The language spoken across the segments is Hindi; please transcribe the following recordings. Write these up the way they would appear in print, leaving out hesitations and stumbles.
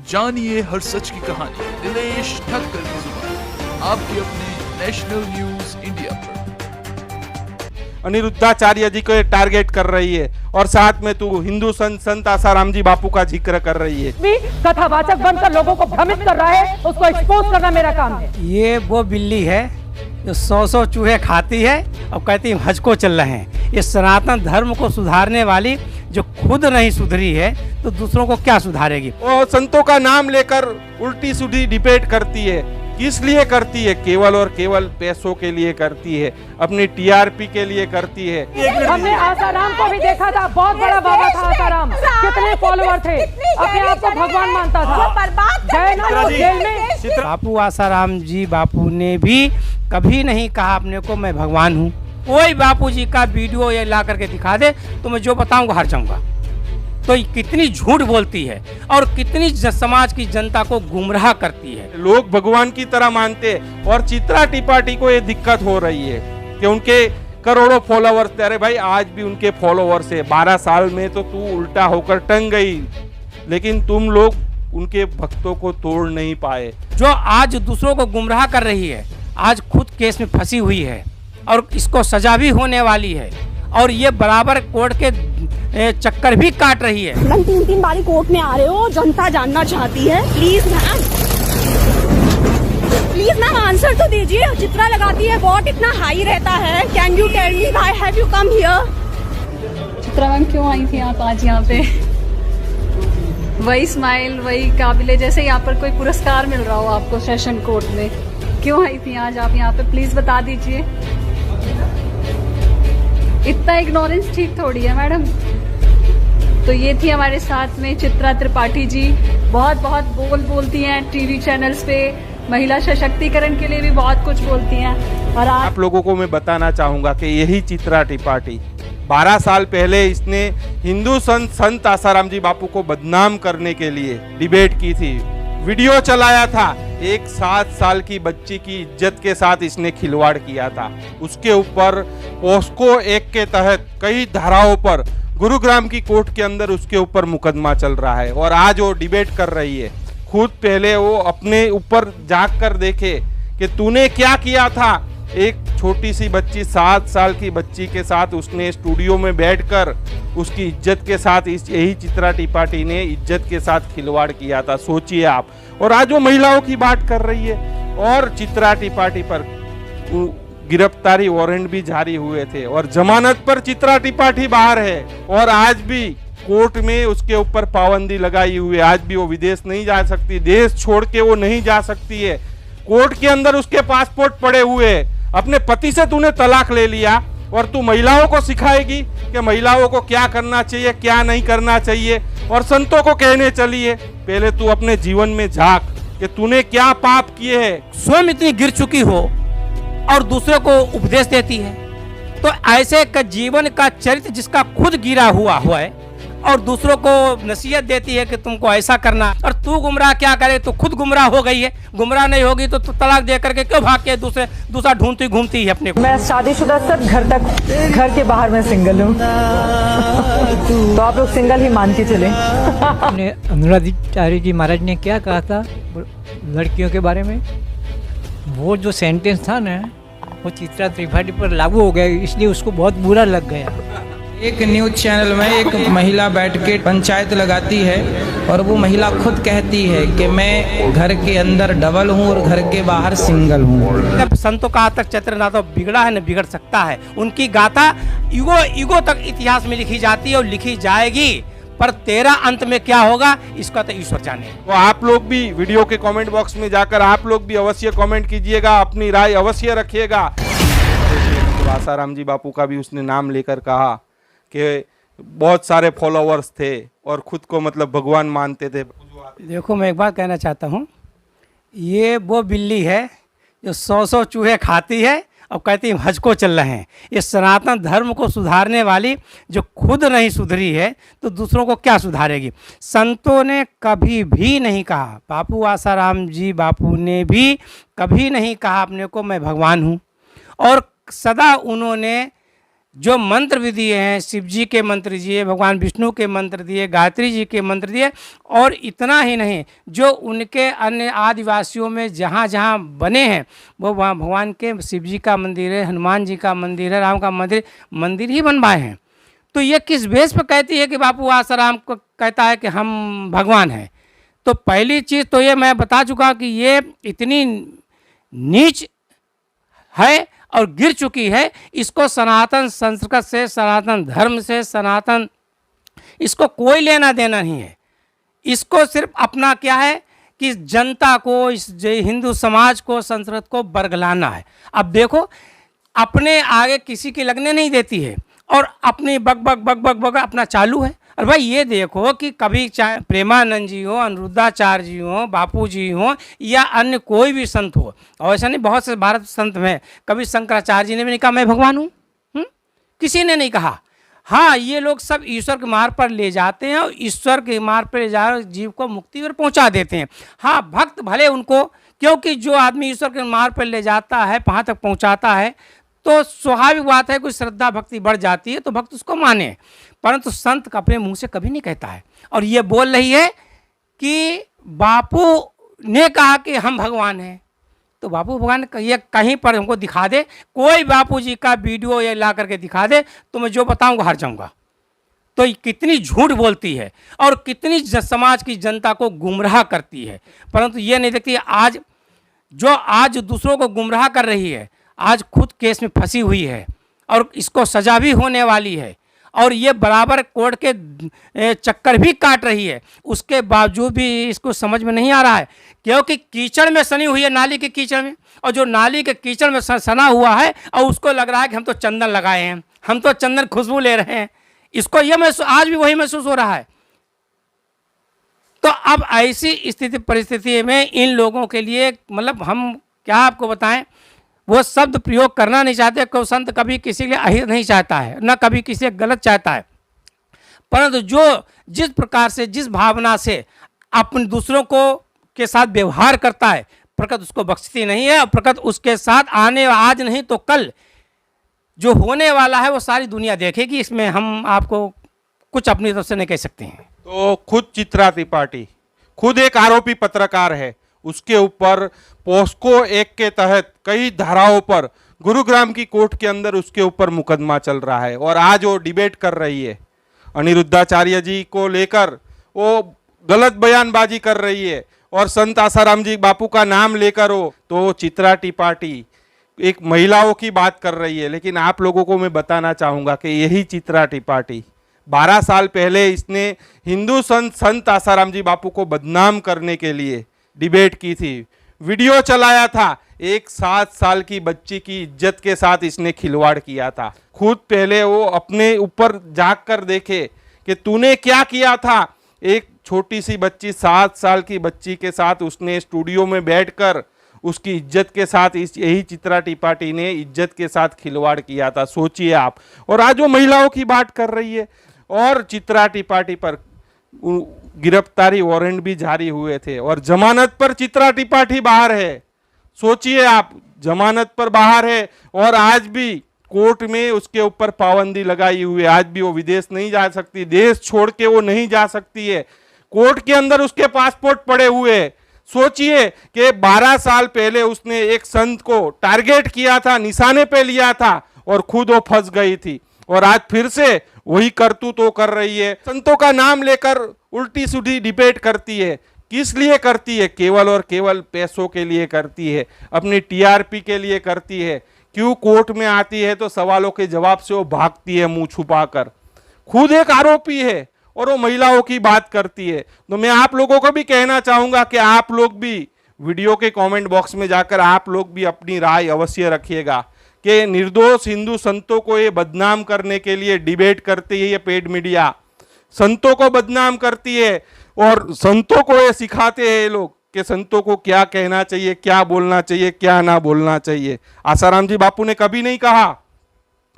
जानिए हर सच की कहानी दिनेश ठक्कर की जुबान आपके अपने नेशनल न्यूज इंडिया पर। अनिरुद्धाचार्य जी को ये टारगेट कर रही है और साथ में तू हिंदू संत आसाराम जी बापू का जिक्र कर रही है। भी कथावाचक बनकर लोगों को भ्रमित कर रहा है, उसको एक्सपोज करना मेरा काम है। ये वो बिल्ली है जो 100 चूहे खाती है और कहती है हज को चल रहे हैं। ये सनातन धर्म को सुधारने वाली जो खुद नहीं सुधरी है तो दूसरों को क्या सुधारेगी। वो संतों का नाम लेकर उल्टी सीधी डिबेट करती है। किस लिए करती है? केवल और केवल पैसों के लिए करती है, अपनी टीआरपी के लिए करती है। हमने आसाराम को भी देखा था, बहुत बड़ा बाबा था आसाराम, कितने फॉलोअर थे, अपने आप को भगवान मानता था। जेल में बापू आसाराम जी बापू ने भी कभी नहीं कहा अपने को मैं भगवान हूँ। कोई बापू जी का वीडियो ये ला करके दिखा दे तो मैं जो बताऊंगा हार जाऊंगा। तो कितनी झूठ बोलती है और कितनी समाज की जनता को गुमराह करती है। लोग भगवान की तरह मानते हैं और चित्रा त्रिपाठी को ये दिक्कत हो रही है कि उनके करोड़ों फॉलोवर्स थे। अरे भाई आज भी उनके फॉलोवर्स है। 12 साल में तो तू उल्टा होकर टंग गई, लेकिन तुम लोग उनके भक्तों को तोड़ नहीं पाए। जो आज दूसरों को गुमराह कर रही है, आज खुद केस में फंसी हुई है और इसको सजा भी होने वाली है और ये बराबर कोर्ट के चक्कर भी काट रही है। मैम 3 बारी कोर्ट में आ रहे हो, जनता जानना चाहती है। प्लीज मैम आंसर तो दीजिए। चित्रा लगाती है, वॉट इतना हाई रहता है। Can you tell me why have you come here? Chitra ma'am क्यों आई थी आप आज यहाँ पे? वही स्माइल, वही काबिले, जैसे यहाँ पर कोई पुरस्कार मिल रहा हो आपको सेशन कोर्ट में। क्यों आई थी आज आप यहाँ पे, प्लीज बता दीजिए। इतना इग्नोरेंस ठीक थोड़ी है मैडम। तो ये थी हमारे साथ में चित्रा त्रिपाठी जी। बहुत बहुत बोलती हैं टीवी चैनल्स पे, महिला सशक्तिकरण के लिए भी बहुत कुछ बोलती हैं। और आप लोगों को मैं बताना चाहूंगा कि यही चित्रा त्रिपाठी 12 साल पहले इसने हिंदू संत आसाराम जी बापू को बदनाम करने के लिए डिबेट की थी, वीडियो चलाया था। एक 7 साल की बच्ची की इज्जत के साथ इसने खिलवाड़ किया था। उसके ऊपर पोस्को एक्ट के तहत कई धाराओं पर गुरुग्राम की कोर्ट के अंदर उसके ऊपर मुकदमा चल रहा है और आज वो डिबेट कर रही है। खुद पहले वो अपने ऊपर झांक कर देखे कि तूने क्या किया था। एक छोटी सी बच्ची 7 साल की बच्ची के साथ उसने स्टूडियो में बैठकर उसकी इज्जत के साथ यही चित्रा त्रिपाठी ने इज्जत के साथ खिलवाड़ किया था। सोचिए आप। और आज वो महिलाओं की बात कर रही है और चित्रा त्रिपाठी पर गिरफ्तारी वारंट भी जारी हुए थे और जमानत पर चित्रा त्रिपाठी बाहर है और आज भी कोर्ट में उसके ऊपर पाबंदी लगाई हुई है। आज भी वो विदेश नहीं जा सकती, देश छोड़ के वो नहीं जा सकती है। कोर्ट के अंदर उसके पासपोर्ट पड़े हुए हैं। अपने पति से तूने तलाक ले लिया और तू महिलाओं को सिखाएगी कि महिलाओं को क्या करना चाहिए, क्या नहीं करना चाहिए, और संतों को कहने चली है। पहले तू अपने जीवन में झांक कि तूने क्या पाप किए हैं। स्वयं इतनी गिर चुकी हो और दूसरों को उपदेश देती है, तो ऐसे का जीवन का चरित्र जिसका खुद गिरा हुआ है और दूसरों को नसीहत देती है कि तुमको ऐसा करना, और तू गुमराह क्या करे, तो खुद गुमराह हो गई है। गुमराह नहीं होगी तो तलाक दे करके क्यों भाग के दूसरा ढूंढती घूमती है अपने को। मैं शादीशुदा सर, घर के बाहर मैं सिंगल हूँ। तो आप लोग सिंगल ही मान के चले। अनुराधाचार्य जी महाराज ने क्या कहा था लड़कियों के बारे में, वो जो सेंटेंस था ना वो चित्रा त्रिपाठी पर लागू हो गया, इसलिए उसको बहुत बुरा लग गया। एक न्यूज चैनल में एक महिला बैठ के पंचायत लगाती है और वो महिला खुद कहती है कि मैं घर के अंदर डबल हूँ और घर के बाहर सिंगल हूँ। संतों का आज तक चरित्र ना तो बिगड़ा है न बिगड़ सकता है। उनकी गाथा युगों तक इतिहास में लिखी जाती है और लिखी जाएगी, पर तेरा अंत में क्या होगा इसका तो ईश्वर जाने। तो आप लोग भी वीडियो के कमेंट बॉक्स में जाकर आप लोग भी अवश्य कमेंट कीजिएगा, अपनी राय अवश्य रखिएगा। आसाराम जी बापू का भी उसने नाम लेकर कहा कि बहुत सारे फॉलोवर्स थे और खुद को मतलब भगवान मानते थे। देखो मैं एक बात कहना चाहता हूँ, ये वो बिल्ली है जो 100 चूहे खाती है और कहती है हज को चल रहे हैं। ये सनातन धर्म को सुधारने वाली जो खुद नहीं सुधरी है तो दूसरों को क्या सुधारेगी। संतों ने कभी भी नहीं कहा, बापू आसाराम जी बापू ने भी कभी नहीं कहा अपने को मैं भगवान हूँ, और सदा उन्होंने जो मंत्र भी दिए हैं, शिव जी के मंत्र दिए, भगवान विष्णु के मंत्र दिए, गायत्री जी के मंत्र दिए, और इतना ही नहीं, जो उनके अन्य आदिवासियों में जहाँ जहाँ बने हैं वो वहाँ भगवान के शिव जी का मंदिर है, हनुमान जी का मंदिर है, राम का मंदिर ही बनवाए हैं। तो ये किस बेस पर कहती है कि बापू आसाराम को कहता है कि हम भगवान हैं? तो पहली चीज़ तो ये मैं बता चुका कि ये इतनी नीच है और गिर चुकी है, इसको सनातन संस्कृत से, सनातन धर्म से, सनातन, इसको कोई लेना देना नहीं है। इसको सिर्फ अपना क्या है कि जनता को, इस हिंदू समाज को, संस्कृत को बरगलाना है। अब देखो, अपने आगे किसी की लगने नहीं देती है और अपनी बक बक बक बक बक अपना चालू है। और भाई ये देखो कि कभी चाहे प्रेमानंद जी हो, अनिरुद्धाचार्य जी हो, बापू जी हो, या अन्य कोई भी संत हो, और ऐसा नहीं, बहुत से भारत संत में कभी शंकराचार्य जी ने भी नहीं कहा मैं भगवान हूँ, किसी ने नहीं कहा। हाँ, ये लोग सब ईश्वर के मार्ग पर ले जाते हैं और ईश्वर के मार्ग पर ले जा जीव को मुक्ति पर पहुँचा देते हैं। हाँ, भक्त भले उनको, क्योंकि जो आदमी ईश्वर के मार्ग पर ले जाता है, वहाँ तक पहुँचाता है, तो स्वाभाविक बात है, कोई श्रद्धा भक्ति बढ़ जाती है तो भक्त उसको माने, परंतु संत अपने मुंह से कभी नहीं कहता है। और ये बोल रही है कि बापू ने कहा कि हम भगवान हैं, तो बापू भगवान ये कहीं पर हमको दिखा दे, कोई बापू जी का वीडियो ये ला करके दिखा दे तो मैं जो बताऊंगा हार जाऊंगा। तो ये कितनी झूठ बोलती है और कितनी समाज की जनता को गुमराह करती है, परंतु ये नहीं देखती। आज दूसरों को गुमराह कर रही है, आज खुद केस में फंसी हुई है और इसको सजा भी होने वाली है, और ये बराबर कोर्ट के चक्कर भी काट रही है, उसके बावजूद भी इसको समझ में नहीं आ रहा है, क्योंकि कीचड़ में सनी हुई है, नाली के कीचड़ में, और जो नाली के कीचड़ में सना हुआ है और उसको लग रहा है कि हम तो चंदन लगाए हैं, हम तो चंदन खुशबू ले रहे हैं, इसको ये आज भी वही महसूस हो रहा है। तो अब ऐसी स्थिति परिस्थिति में इन लोगों के लिए, मतलब हम क्या आपको बताएं, वो शब्द प्रयोग करना नहीं चाहते। कोई संत कभी किसी के लिए अहित नहीं चाहता है, ना कभी किसी के गलत चाहता है, परंतु जो जिस प्रकार से, जिस भावना से अपने दूसरों को के साथ व्यवहार करता है, प्रकृति उसको बख्शती नहीं है, और प्रकृति उसके साथ आज नहीं तो कल जो होने वाला है वो सारी दुनिया देखेगी। इसमें हम आपको कुछ अपनी तरफ से नहीं कह सकते हैं। तो खुद चित्रा त्रिपाठी खुद एक आरोपी पत्रकार है, उसके ऊपर पोस्को एक्ट के तहत कई धाराओं पर गुरुग्राम की कोर्ट के अंदर उसके ऊपर मुकदमा चल रहा है, और आज वो डिबेट कर रही है, अनिरुद्धाचार्य जी को लेकर वो गलत बयानबाजी कर रही है, और संत आसाराम जी बापू का नाम लेकर वो तो चित्रा त्रिपाठी एक महिलाओं की बात कर रही है। लेकिन आप लोगों को मैं बताना चाहूँगा कि यही चित्रा त्रिपाठी 12 साल पहले इसने हिंदू संत आसाराम जी बापू को बदनाम करने के लिए डिबेट की थी, वीडियो चलाया था, एक 7 साल की बच्ची की इज्जत के साथ इसने खिलवाड़ किया था। खुद पहले वो अपने ऊपर झांक कर देखे कि तूने क्या किया था। एक छोटी सी बच्ची, 7 साल की बच्ची के साथ उसने स्टूडियो में बैठकर उसकी इज्जत के साथ यही चित्रा त्रिपाठी ने इज्जत के साथ खिलवाड़ किया था, सोचिए आप। और आज वो महिलाओं की बात कर रही है, और चित्रा त्रिपाठी पर गिरफ्तारी वारंट भी जारी हुए थे, और जमानत पर चित्रा त्रिपाठी बाहर है। सोचिए आप, जमानत पर बाहर है और आज भी कोर्ट में उसके ऊपर पाबंदी लगाई हुई है। आज भी वो विदेश नहीं जा सकती, देश छोड़ के वो नहीं जा सकती है, कोर्ट के अंदर उसके पासपोर्ट पड़े हुए हैं। सोचिए कि 12 साल पहले उसने एक संत को टारगेट किया था, निशाने पे लिया था, और खुद वो फंस गई थी, और आज फिर से वही करतूत वो कर रही है। संतों का नाम लेकर उल्टी सीधी डिबेट करती है। किस लिए करती है? केवल और केवल पैसों के लिए करती है, अपनी टीआरपी के लिए करती है। क्यों कोर्ट में आती है तो सवालों के जवाब से वो भागती है मुंह छुपाकर। खुद एक आरोपी है और वो महिलाओं की बात करती है। तो मैं आप लोगों को भी कहना चाहूंगा कि आप लोग भी वीडियो के कमेंट बॉक्स में जाकर आप लोग भी अपनी राय अवश्य रखिएगा कि निर्दोष हिंदू संतों को ये बदनाम करने के लिए डिबेट करती है ये पेड मीडिया, संतों को बदनाम करती है, और संतों को ये सिखाते हैं ये लोग कि संतों को क्या कहना चाहिए, क्या बोलना चाहिए, क्या ना बोलना चाहिए। आसाराम जी बापू ने कभी नहीं कहा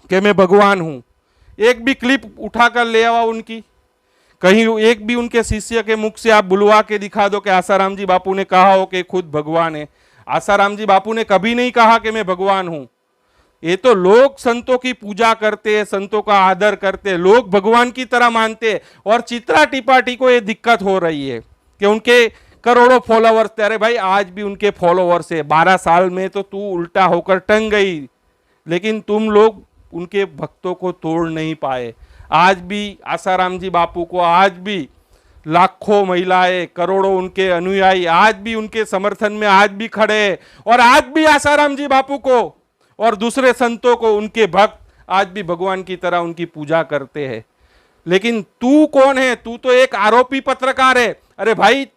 कि मैं भगवान हूं। एक भी क्लिप उठाकर ले आओ उनकी, कहीं एक भी उनके शिष्य के मुख से आप बुलवा के दिखा दो कि आसाराम जी बापू ने कहा हो कि खुद भगवान है। आसाराम जी बापू ने कभी नहीं कहा कि मैं भगवान हूं। ये तो लोग संतों की पूजा करते हैं, संतों का आदर करते हैं, लोग भगवान की तरह मानते हैं। और चित्रा त्रिपाठी को ये दिक्कत हो रही है कि उनके करोड़ों फॉलोवर्स थे। अरे भाई आज भी उनके फॉलोवर्स है। 12 साल में तो तू उल्टा होकर टंग गई, लेकिन तुम लोग उनके भक्तों को तोड़ नहीं पाए। आज भी आसाराम जी बापू को, आज भी लाखों महिलाएं, करोड़ों उनके अनुयायी आज भी उनके समर्थन में आज भी खड़े हैं। और आज भी आसाराम जी बापू को और दूसरे संतों को, उनके भक्त आज भी भगवान की तरह उनकी पूजा करते हैं। लेकिन तू कौन है? तू तो एक आरोपी पत्रकार है। अरे भाई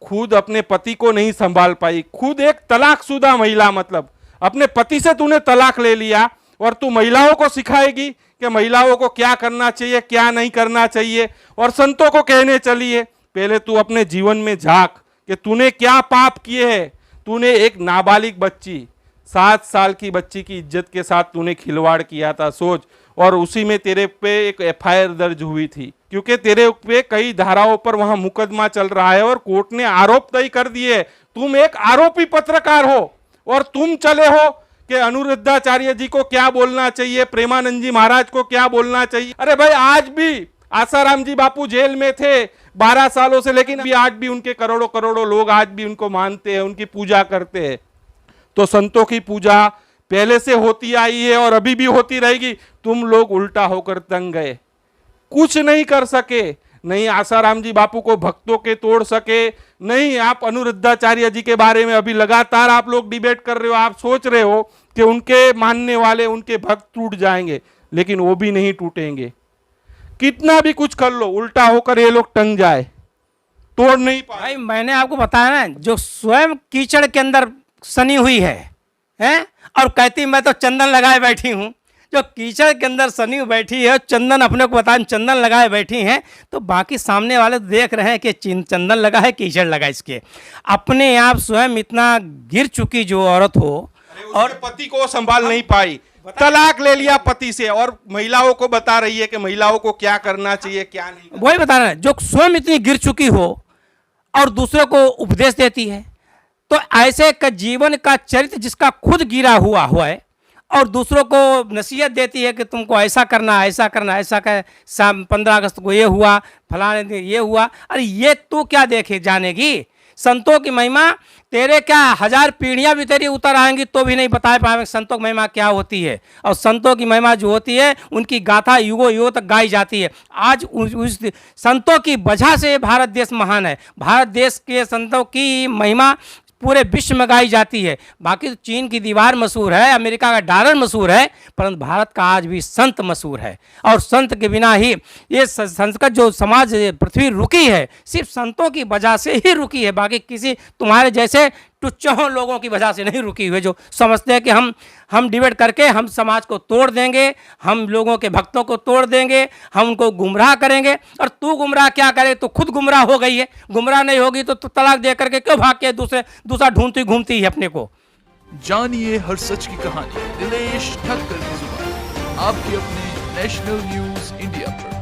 खुद अपने पति को नहीं संभाल पाई, खुद एक तलाकशुदा महिला, मतलब अपने पति से तूने तलाक ले लिया और तू महिलाओं को सिखाएगी कि महिलाओं को क्या करना चाहिए क्या नहीं करना चाहिए, और संतों को कहने चली है। पहले तू अपने जीवन में झांक कि तूने क्या पाप किए हैं। तूने एक नाबालिग बच्ची, 7 साल की बच्ची की इज्जत के साथ तूने खिलवाड़ किया था, सोच। और उसी में तेरे पे एक FIR दर्ज हुई थी, क्योंकि तेरे पे कई धाराओं पर वहां मुकदमा चल रहा है और कोर्ट ने आरोप तय कर दिए। तुम एक आरोपी पत्रकार हो और तुम चले हो कि अनिरुद्धाचार्य जी को क्या बोलना चाहिए, प्रेमानंद जी महाराज को क्या बोलना चाहिए। अरे भाई आज भी आसाराम जी बापू जेल में थे 12 सालों से, लेकिन अभी आज भी उनके करोड़ों करोड़ों लोग आज भी उनको मानते हैं, उनकी पूजा करते हैं। तो संतों की पूजा पहले से होती आई है और अभी भी होती रहेगी। तुम लोग उल्टा होकर तंग गए, कुछ नहीं कर सके। नहीं आसाराम जी बापू को भक्तों के तोड़ सके, नहीं आप अनिरुद्धाचार्य जी के बारे में अभी लगातार आप लोग डिबेट कर रहे हो। आप सोच रहे हो कि उनके मानने वाले, उनके भक्त टूट जाएंगे, लेकिन वो भी नहीं टूटेंगे। कितना भी कुछ कर लो, उल्टा होकर ये लोग टंग जाए, तोड़ नहीं पाए। भाई मैंने आपको बताया ना, जो स्वयं कीचड़ के अंदर सनी हुई है और कहती मैं तो चंदन लगाए बैठी हूँ। जो कीचड़ के अंदर सनी बैठी है, चंदन अपने को बताएं चंदन लगाए बैठी हैं, तो बाकी सामने वाले देख रहे हैं कि चंदन लगा है कीचड़ लगा। इसके अपने आप स्वयं इतना गिर चुकी जो औरत हो और पति को संभाल नहीं पाई, तलाक ले लिया पति से, और महिलाओं को बता रही है कि महिलाओं को क्या करना चाहिए क्या नहीं। वही बता रहे हैं, जो स्वयं इतनी गिर चुकी हो और दूसरे को उपदेश देती है, तो ऐसे का जीवन का चरित्र जिसका खुद गिरा हुआ है और दूसरों को नसीहत देती है कि तुमको ऐसा करना ऐसा करना, ऐसा कर 15 अगस्त को ये हुआ, फलाने दिन ये हुआ। अरे ये तू क्या देखे जानेगी? संतों की महिमा तेरे क्या 1000 पीढ़ियाँ भी तेरी उतर आएंगी तो भी नहीं बता पाएंगे संतों की महिमा क्या होती है। और संतों की महिमा जो होती है उनकी गाथा युगों युगों तक गाई जाती है। आज उस संतों की वजह से भारत देश महान है। भारत देश के संतों की महिमा पूरे विश्व में गाई जाती है। बाकी तो चीन की दीवार मशहूर है, अमेरिका का डॉलर मशहूर है, परंतु भारत का आज भी संत मशहूर है। और संत के बिना ही ये संस्कृत जो समाज पृथ्वी रुकी है, सिर्फ संतों की वजह से ही रुकी है। बाकी किसी तुम्हारे जैसे टुच्चों लोगों की वजह से नहीं रुकी हुई, जो समझते हैं कि हम डिबेट करके हम समाज को तोड़ देंगे, हम लोगों के भक्तों को तोड़ देंगे, हम उनको गुमराह करेंगे। और तू गुमराह क्या करे? तो खुद गुमराह हो गई है। गुमराह नहीं होगी तो तलाक दे करके क्यों भाग के दूसरा ढूंढती घूमती है अपने को। जानिए हर सच की कहानी दिनेश ठक्कर की जुबान, आपके अपने नेशनल न्यूज इंडिया पर।